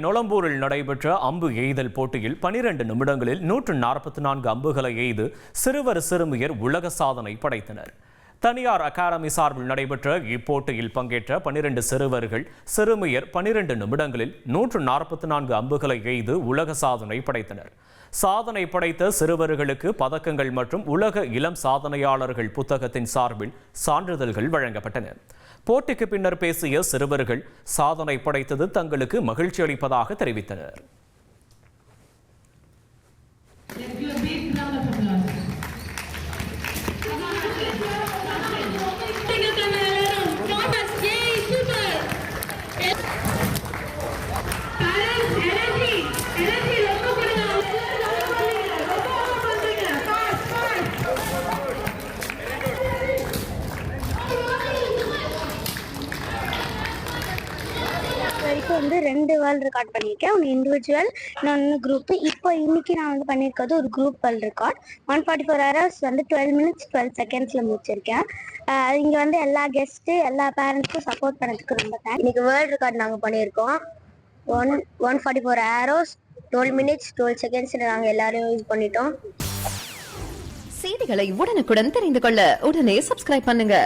நொளம்பூரில் நடைபெற்ற அம்பு எய்தல் போட்டியில் 12 நிமிடங்களில் 144 அம்புகளை எய்து சிறுவர் சிறுமியர் உலக சாதனை படைத்தனர். தனியார் அகாடமி சார்பில் நடைபெற்ற இப்போட்டியில் பங்கேற்ற 12 சிறுவர்கள் சிறுமியர் 12 நிமிடங்களில் 144 அம்புகளை எய்து உலக சாதனை படைத்தனர். சாதனை படைத்த சிறுவர்களுக்கு பதக்கங்கள் மற்றும் உலக இளம் சாதனையாளர்கள் புத்தகத்தின் சார்பில் சான்றிதழ்கள் வழங்கப்பட்டன. போட்டிக்கு பின்னர் பேசிய சிறுவர்கள் சாதனை படைத்தது தங்களுக்கு மகிழ்ச்சி அளிப்பதாக தெரிவித்தனர். வரைக்கும் 2 வேர்ல்ட் ரெக்கார்ட் பண்ணியிருக்கேன். ஒன்று இண்டிவிஜுவல், இன்னொன்று குரூப்பு. இப்போ இன்னைக்கு நான் பண்ணியிருக்கிறது ஒரு group world record. 144 hours 12 minutes 12 seconds முடிச்சிருக்கேன். இங்கே எல்லா கெஸ்ட்டு எல்லா பேரண்ட்ஸ்க்கும் சப்போர்ட் பண்ணதுக்கு ரொம்ப தேங்க்ஸ். இன்னைக்கு வேர்ல்ட் ரெக்கார்ட் நாங்கள் பண்ணியிருக்கோம். 144 hours 12 minutes 12 seconds நாங்கள் எல்லாரும் யூஸ் பண்ணிட்டோம். செய்திகளை உடனுக்குடன் தெரிந்து கொள்ள உடனே சப்ஸ்கிரைப் பண்ணுங்க.